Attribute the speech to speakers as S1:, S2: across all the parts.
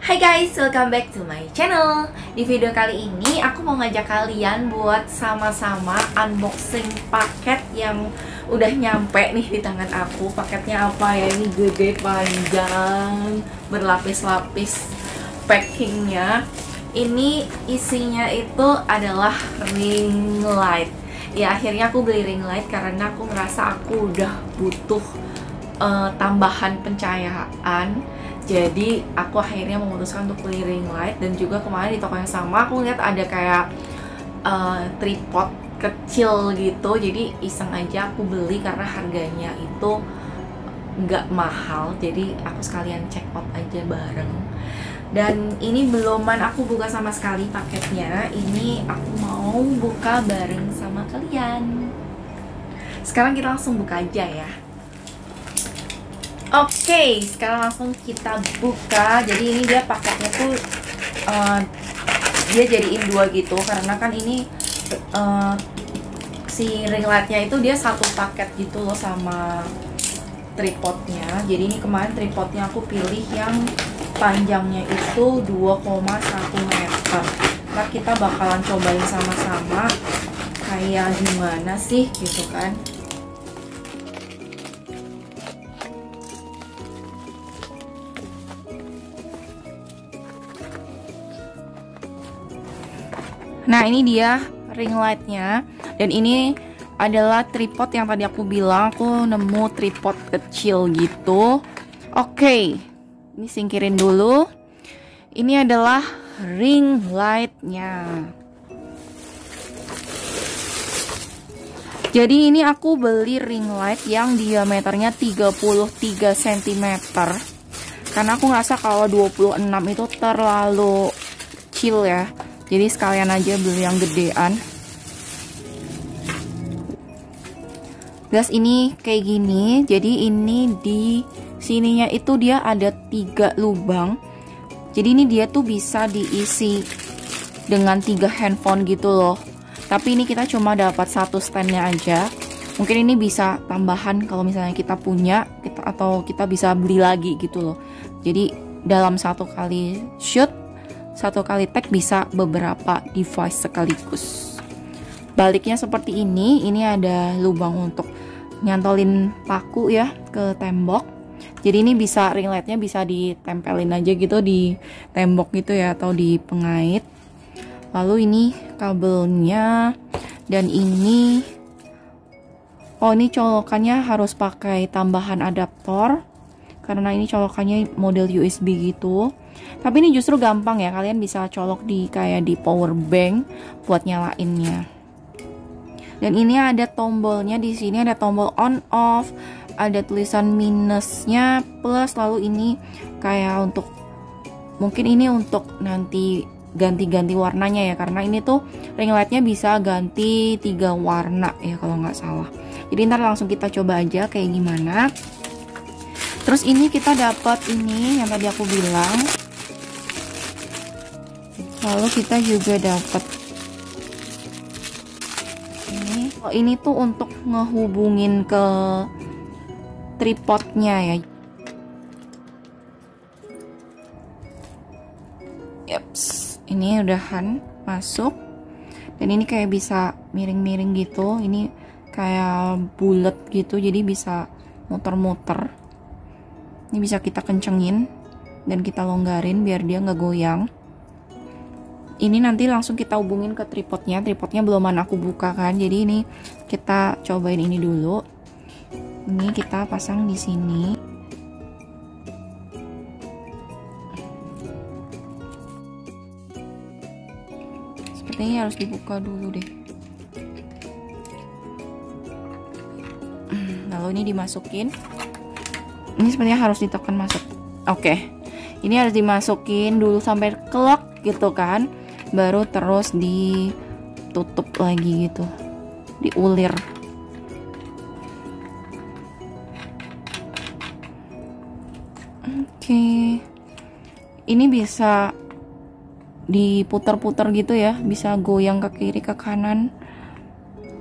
S1: Hai guys, welcome back to my channel. Di video kali ini aku mau ngajak kalian buat sama-sama unboxing paket yang udah nyampe nih di tangan aku. Paketnya apa ya? Ini gede, panjang, berlapis-lapis packingnya. Ini isinya itu adalah ring light. Ya akhirnya aku beli ring light karena aku ngerasa aku udah butuh tambahan pencahayaan. Jadi aku akhirnya memutuskan untuk beli ring light. Dan juga kemarin di toko yang sama aku lihat ada kayak tripod kecil gitu. Jadi iseng aja aku beli karena harganya itu nggak mahal. Jadi aku sekalian check out aja bareng. Dan ini beluman aku buka sama sekali paketnya. Ini aku mau buka bareng sama kalian. Sekarang kita langsung buka aja ya. Oke, sekarang langsung kita buka. Jadi ini dia paketnya tuh dia jadiin dua gitu, karena kan ini si ring lightnya itu dia satu paket gitu loh sama tripodnya. Jadi ini kemarin tripodnya aku pilih yang panjangnya itu 2,1 meter. Nah kita bakalan cobain sama-sama kayak gimana sih gitu kan. Nah ini dia ring lightnya. Dan ini adalah tripod yang tadi aku bilang. Aku nemu tripod kecil gitu. Oke, ini singkirin dulu. Ini adalah ring lightnya. Jadi ini aku beli ring light yang diameternya 33 cm. Karena aku ngerasa kalau 26 itu terlalu kecil ya. Jadi sekalian aja beli yang gedean. Guys, ini kayak gini. Jadi ini di sininya itu dia ada 3 lubang. Jadi ini dia tuh bisa diisi dengan 3 handphone gitu loh. Tapi ini kita cuma dapat satu standnya aja. Mungkin ini bisa tambahan kalau misalnya kita punya, atau kita bisa beli lagi gitu loh. Jadi dalam satu kali shoot, satu kali tag bisa beberapa device sekaligus. Baliknya seperti ini ada lubang untuk nyantolin paku ya ke tembok. Jadi ini bisa ring lightnya bisa ditempelin aja gitu di tembok gitu ya, atau di pengait. Lalu ini kabelnya. Dan ini ini colokannya harus pakai tambahan adaptor karena ini colokannya model USB gitu. Tapi ini justru gampang ya, kalian bisa colok di kayak di power bank buat nyalainnya. Dan ini ada tombolnya, di sini ada tombol on off, ada tulisan minusnya, plus lalu ini kayak untuk mungkin ini untuk nanti ganti-ganti warnanya ya, karena ini tuh ring lightnya bisa ganti 3 warna ya kalau nggak salah. Jadi ntar langsung kita coba aja kayak gimana. Terus ini kita dapat ini yang tadi aku bilang. Lalu kita juga dapat ini. Ini tuh untuk ngehubungin ke tripodnya ya. Yaps, ini udahan masuk. Dan ini kayak bisa miring-miring gitu. Ini kayak bulat gitu, jadi bisa muter-muter. Ini bisa kita kencengin dan kita longgarin biar dia nggak goyang. Ini nanti langsung kita hubungin ke tripodnya. Tripodnya belum aku buka kan, jadi ini kita cobain ini dulu. Ini kita pasang di sini. Sepertinya harus dibuka dulu deh. Lalu ini dimasukin. Ini sepertinya harus ditekan masuk. Oke. Ini harus dimasukin dulu sampai kelak gitu kan. Baru terus ditutup lagi gitu, diulir. Oke. Ini bisa diputar-putar gitu ya, bisa goyang ke kiri ke kanan,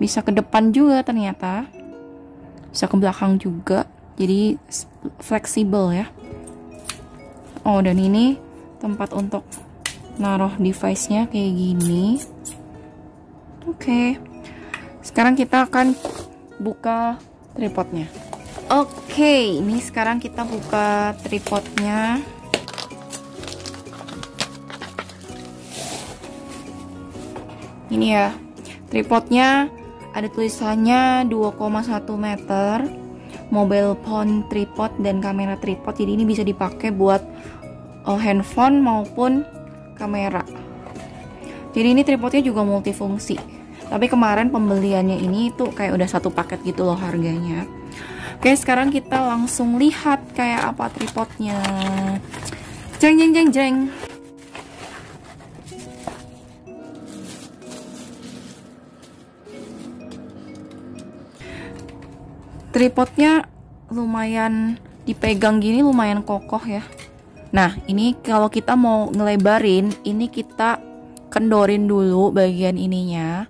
S1: bisa ke depan juga ternyata, bisa ke belakang juga. Jadi fleksibel ya. Oh, dan ini tempat untuk naruh device-nya kayak gini. Oke. Sekarang kita akan buka tripodnya. Oke, ini sekarang kita buka tripodnya. Ini ya, tripodnya ada tulisannya 2,1 meter, mobile phone tripod dan kamera tripod. Jadi ini bisa dipakai buat handphone maupun kamera. Jadi ini tripodnya juga multifungsi. Tapi kemarin pembeliannya ini tuh kayak udah satu paket gitu loh harganya. Oke, sekarang kita langsung lihat kayak apa tripodnya. Jeng jeng jeng jeng. Tripodnya lumayan dipegang gini, lumayan kokoh ya. Nah, ini kalau kita mau ngelebarin, ini kita kendorin dulu bagian ininya.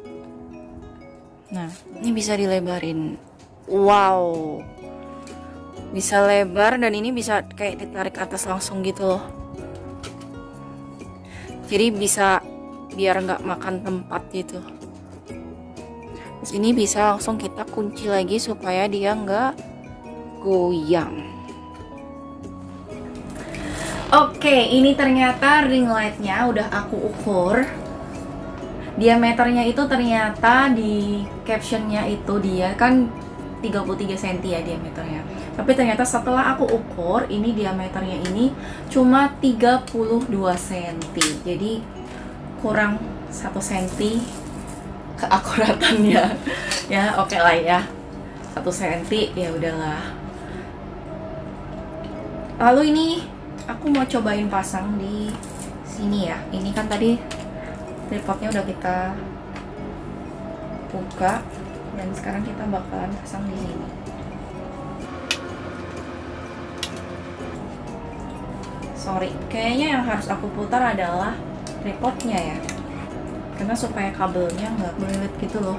S1: Nah, ini bisa dilebarin. Wow, bisa lebar dan ini bisa kayak ditarik ke atas langsung gitu loh. Jadi bisa biar nggak makan tempat gitu. Terus ini bisa langsung kita kunci lagi supaya dia nggak goyang. Oke, ini ternyata ring lightnya udah aku ukur. Diameternya itu ternyata di captionnya itu dia kan 33 cm ya diameternya. Tapi ternyata setelah aku ukur, ini diameternya ini cuma 32 cm. Jadi kurang 1 cm keakuratannya. Ya, oke lah ya. 1 cm ya udahlah. Lalu ini aku mau cobain pasang di sini ya. Ini kan tadi tripodnya udah kita buka dan sekarang kita bakalan pasang di sini. Sorry, kayaknya yang harus aku putar adalah tripodnya ya, karena supaya kabelnya nggak melilit gitu loh.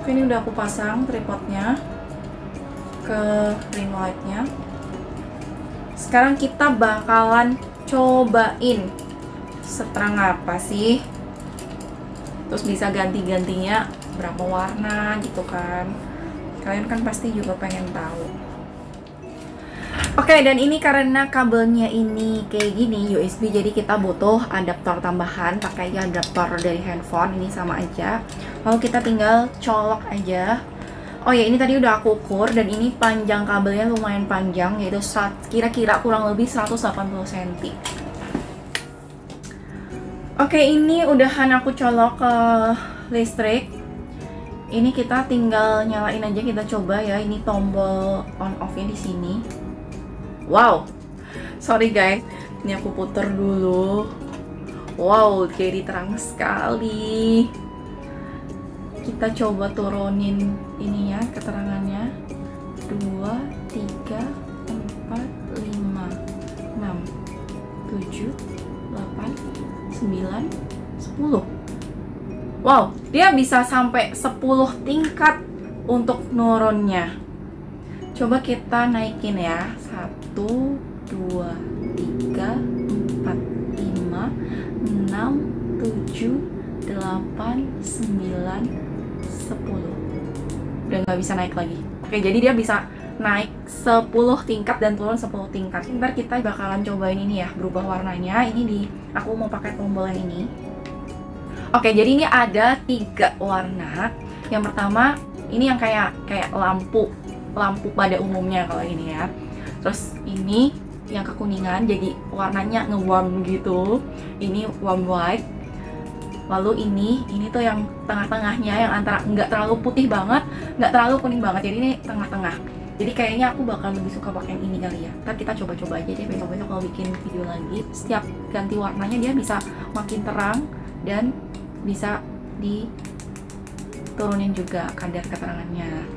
S1: Oke, ini udah aku pasang tripodnya ke ring lightnya. Sekarang kita bakalan cobain seterang apa sih, terus bisa ganti-gantinya berapa warna gitu kan. Kalian kan pasti juga pengen tahu. Oke, dan ini karena kabelnya ini kayak gini USB, jadi kita butuh adaptor tambahan. Pakai aja adaptor dari handphone, ini sama aja. Lalu kita tinggal colok aja. Oh ya, ini tadi udah aku ukur dan ini panjang kabelnya lumayan panjang, yaitu kira-kira kurang lebih 180 cm. Oke, ini udahan aku colok ke listrik. Ini kita tinggal nyalain aja, kita coba ya. Ini tombol on off-nya di sini. Wow, sorry guys, ini aku puter dulu. Wow, jadi terang sekali. Kita coba turunin ini ya, keterangannya. 2, 3, 4, 5, 6, 7, 8, 9, 10. Wow, dia bisa sampai 10 tingkat untuk nurunnya. Coba kita naikin ya. 1, 2, 3, 4, 5, 6, 7, 8, 9, 10. Udah nggak bisa naik lagi. Oke, jadi dia bisa naik 10 tingkat dan turun 10 tingkat. Ntar kita bakalan cobain ini ya, berubah warnanya. Ini aku mau pakai tombol yang ini. Oke, jadi ini ada 3 warna. Yang pertama, ini yang kayak lampu pada umumnya kalau ini ya. Terus ini yang kekuningan, jadi warnanya nge-warm gitu. Ini warm white. Lalu ini tuh yang tengah-tengahnya, yang antara nggak terlalu putih banget, nggak terlalu kuning banget. Jadi ini tengah-tengah. Jadi kayaknya aku bakal lebih suka pakai yang ini kali ya. Ntar kita coba-coba aja deh besok-besok kalau bikin video lagi. Setiap ganti warnanya dia bisa makin terang dan bisa diturunin juga kadar keterangannya.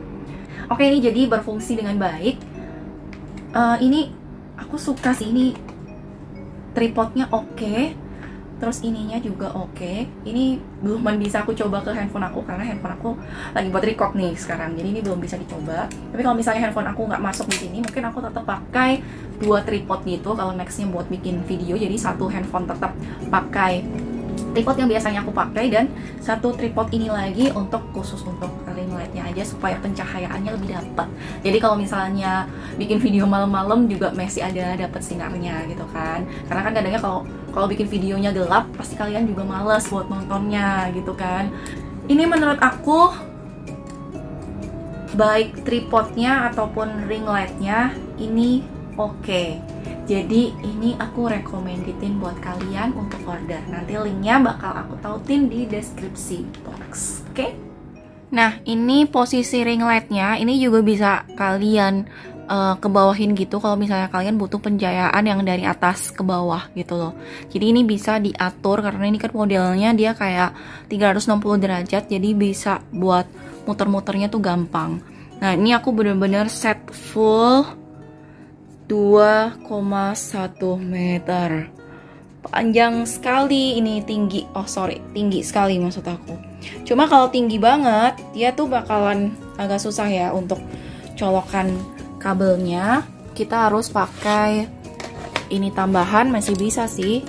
S1: Oke, ini jadi berfungsi dengan baik. Ini aku suka sih, ini tripodnya oke. terus ininya juga oke. Ini belum bisa aku coba ke handphone aku karena handphone aku lagi buat record nih sekarang, jadi ini belum bisa dicoba. Tapi kalau misalnya handphone aku nggak masuk di sini, mungkin aku tetap pakai 2 tripod gitu kalau nextnya buat bikin video. Jadi satu handphone tetap pakai tripod yang biasanya aku pakai, dan satu tripod ini lagi untuk khusus untuk ring lightnya aja supaya pencahayaannya lebih dapat. Jadi kalau misalnya bikin video malam-malam juga masih ada dapat sinarnya gitu kan. Karena kan kadangnya kalau bikin videonya gelap pasti kalian juga males buat nontonnya gitu kan. Ini menurut aku baik tripodnya ataupun ring lightnya ini oke. Jadi ini aku rekomendin buat kalian untuk order. Nanti linknya bakal aku tautin di deskripsi box. Oke? Nah, ini posisi ring lightnya ini juga bisa kalian kebawahin gitu kalau misalnya kalian butuh pencahayaan yang dari atas ke bawah gitu loh. Jadi ini bisa diatur karena ini kan modelnya dia kayak 360 derajat, jadi bisa buat muter-muternya tuh gampang. Nah, ini aku bener-bener set full 2,1 meter. Panjang sekali, ini tinggi. Oh sorry, tinggi sekali maksud aku. Cuma kalau tinggi banget, dia tuh bakalan agak susah ya untuk colokan kabelnya. Kita harus pakai ini tambahan, masih bisa sih.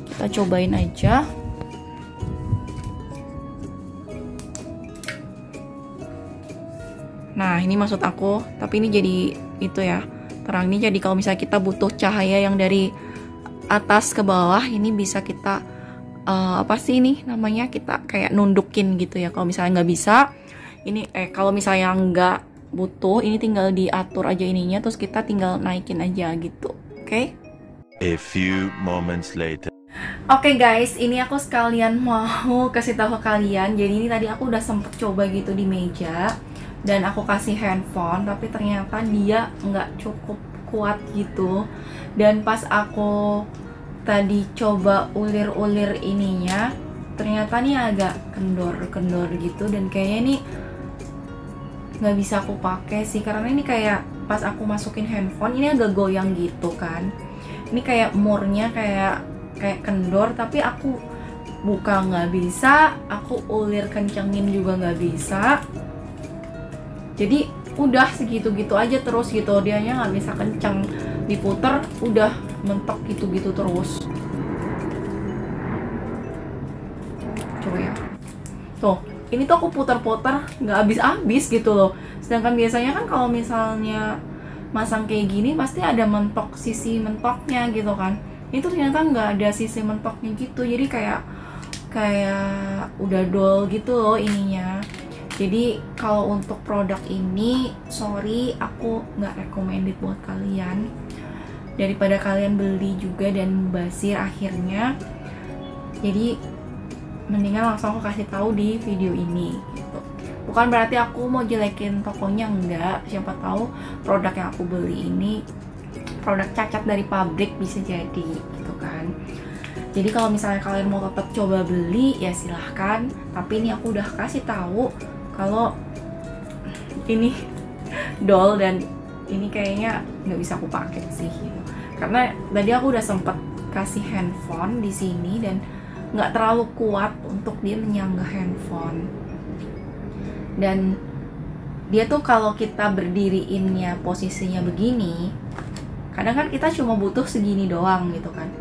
S1: Kita cobain aja. Nah, ini maksud aku, tapi ini jadi itu ya, terang nih. Jadi kalau misalnya kita butuh cahaya yang dari atas ke bawah, ini bisa kita apa sih ini namanya, kita kayak nundukin gitu ya. Kalau misalnya nggak bisa, ini kalau misalnya nggak butuh, ini tinggal diatur aja ininya, terus kita tinggal naikin aja gitu. Oke?
S2: A few moments later.
S1: Oke guys, ini aku sekalian mau kasih tahu ke kalian. Jadi ini tadi aku udah sempet coba gitu di meja, dan aku kasih handphone, tapi ternyata dia nggak cukup kuat gitu. Dan pas aku tadi coba ulir-ulir ininya, ternyata nih agak kendor-kendor gitu, dan kayaknya ini nggak bisa aku pakai sih, karena ini kayak pas aku masukin handphone ini agak goyang gitu kan. Ini kayak murnya kayak kendor, tapi aku buka nggak bisa, aku ulir kencengin juga nggak bisa. Jadi udah segitu-gitu aja terus gitu, dianya nggak bisa kenceng, diputer udah mentok gitu-gitu terus. Coba ya, tuh ini tuh aku puter-puter nggak habis-habis gitu loh. Sedangkan biasanya kan kalau misalnya masang kayak gini pasti ada mentok, sisi mentoknya gitu kan. Itu ternyata nggak ada sisi mentoknya gitu, jadi kayak udah dull gitu loh ininya. Jadi kalau untuk produk ini, sorry, aku nggak recommended buat kalian. Daripada kalian beli juga dan mubazir akhirnya, jadi mendingan langsung aku kasih tahu di video ini gitu. Bukan berarti aku mau jelekin tokonya, enggak. Siapa tahu produk yang aku beli ini produk cacat dari pabrik, bisa jadi gitu kan. Jadi kalau misalnya kalian mau tetap coba beli ya silahkan, tapi ini aku udah kasih tahu kalau ini doll dan ini kayaknya nggak bisa aku pakai sih gitu. Karena tadi aku udah sempet kasih handphone di sini dan nggak terlalu kuat untuk dia menyangga handphone. Dan dia tuh kalau kita berdiriinnya posisinya begini, kadang kan kita cuma butuh segini doang gitu kan.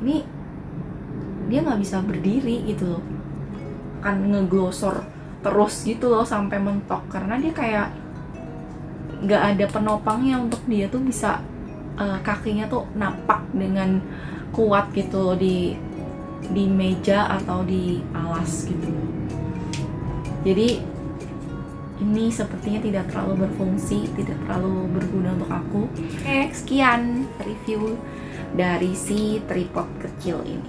S1: Ini dia nggak bisa berdiri gitu loh, kan ngeglosor terus gitu loh sampai mentok, karena dia kayak nggak ada penopangnya untuk dia tuh bisa kakinya tuh napak dengan kuat gitu loh di meja atau di alas gitu. Jadi ini sepertinya tidak terlalu berfungsi, tidak terlalu berguna untuk aku. Oke, sekian review dari si tripod kecil ini.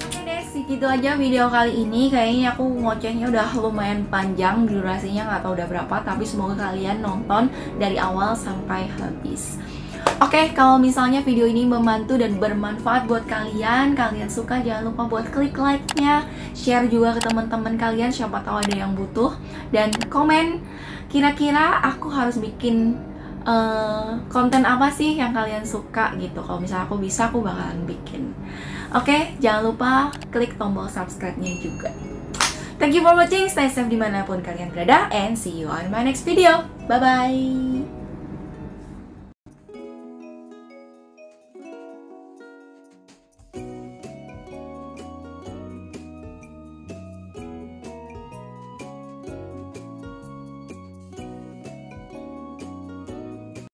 S1: Oke deh, segitu aja video kali ini. Kayaknya aku ngocehnya udah lumayan panjang, durasinya nggak tahu udah berapa, tapi semoga kalian nonton dari awal sampai habis. Oke, kalau misalnya video ini membantu dan bermanfaat buat kalian suka, jangan lupa buat klik like-nya, share juga ke teman-teman kalian, siapa tahu ada yang butuh, dan komen kira-kira aku harus bikin konten apa sih yang kalian suka gitu. Kalau misalnya aku bisa, aku bakalan bikin. Oke, jangan lupa klik tombol subscribe-nya juga. Thank you for watching, stay safe dimanapun kalian berada, and see you on my next video. Bye-bye.